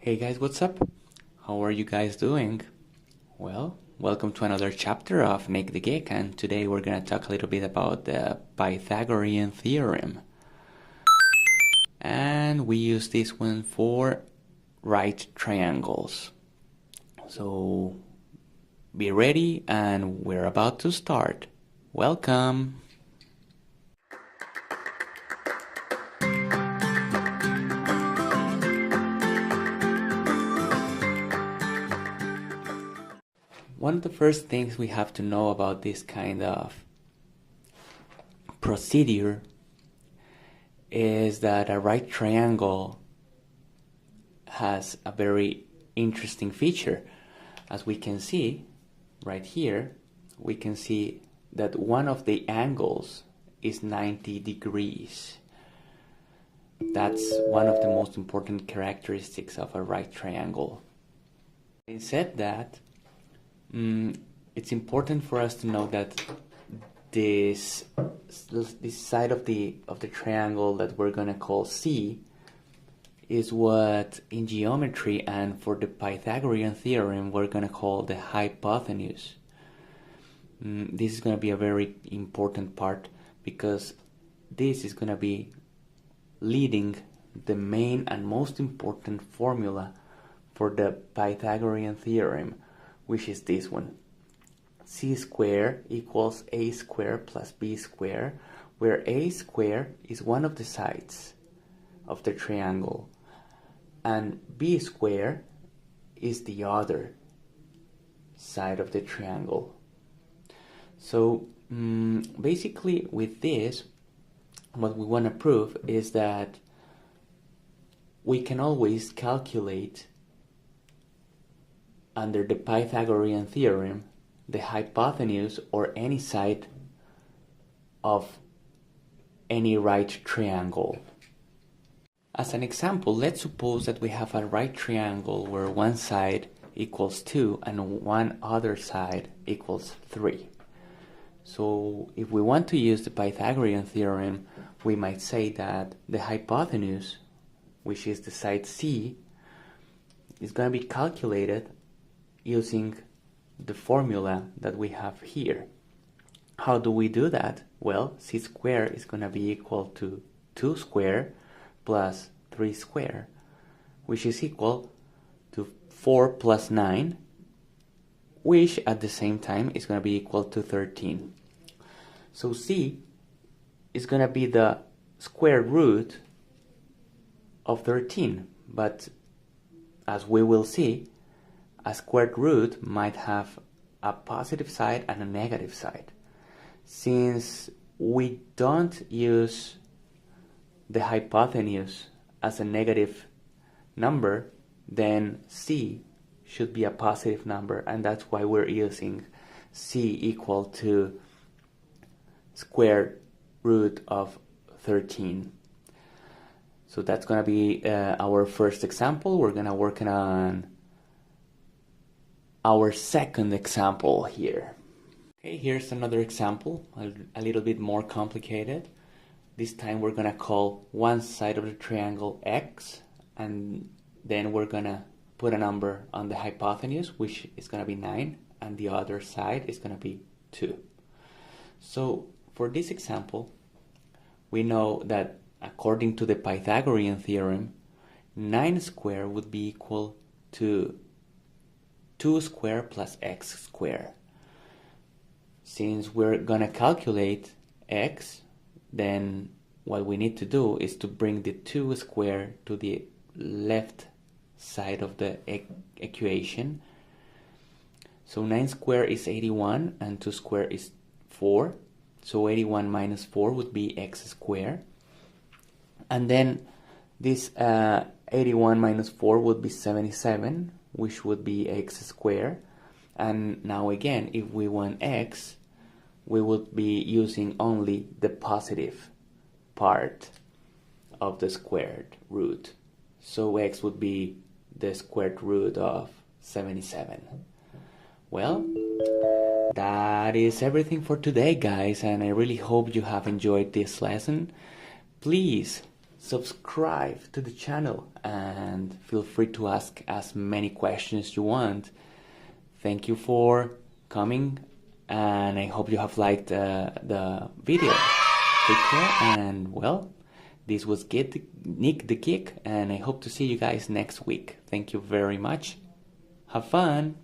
Hey guys, what's up? How are you guys doing? Well, welcome to another chapter of Geek, and today we're gonna talk a little bit about the Pythagorean theorem. And we use this one for right triangles. So be ready, and we're about to start. Welcome! One of the first things we have to know about this kind of procedure is that a right triangle has a very interesting feature. As we can see right here, we can see that one of the angles is 90 degrees. That's one of the most important characteristics of a right triangle. Having said that, it's important for us to know that this side of the triangle that we're gonna call C is what in geometry and for the Pythagorean theorem we're gonna call the hypotenuse. This is gonna be a very important part because this is gonna be leading the main and most important formula for the Pythagorean theorem, which is this one. C squared equals a squared plus b squared, where a squared is one of the sides of the triangle and b squared is the other side of the triangle. So basically with this, what we want to prove is that we can always calculate under the Pythagorean theorem the hypotenuse or any side of any right triangle. As an example, let's suppose that we have a right triangle where one side equals 2 and one other side equals 3. So if we want to use the Pythagorean theorem, we might say that the hypotenuse, which is the side C, is going to be calculated using the formula that we have here. How do we do that? Well, c squared is going to be equal to 2 squared plus 3 squared, which is equal to 4 plus 9, which at the same time is going to be equal to 13. So c is going to be the square root of 13, but as we will see, a squared root might have a positive side and a negative side. Since we don't use the hypotenuse as a negative number, then c should be a positive number, and that's why we're using c equal to square root of 13. So that's going to be our first example. We're going to work on our second example here. Okay, here's another example, a little bit more complicated. This time we're gonna call one side of the triangle x, and then we're gonna put a number on the hypotenuse, which is gonna be 9, and the other side is gonna be 2. So for this example, we know that according to the Pythagorean theorem, 9 squared would be equal to 2 squared plus x squared. Since we're gonna calculate x, then what we need to do is to bring the 2 squared to the left side of the equation. So 9 squared is 81 and 2 squared is 4. So 81 minus 4 would be x squared. And then this 81 minus 4 would be 77, which would be x squared. And now again, if we want x, we would be using only the positive part of the squared root. So x would be the squared root of 77. Well, that is everything for today, guys, and I really hope you have enjoyed this lesson. Please subscribe to the channel and feel free to ask as many questions you want. Thank you for coming, and I hope you have liked the video. Take care, and well, this was Nick the Geek, and I hope to see you guys next week. Thank you very much. Have fun!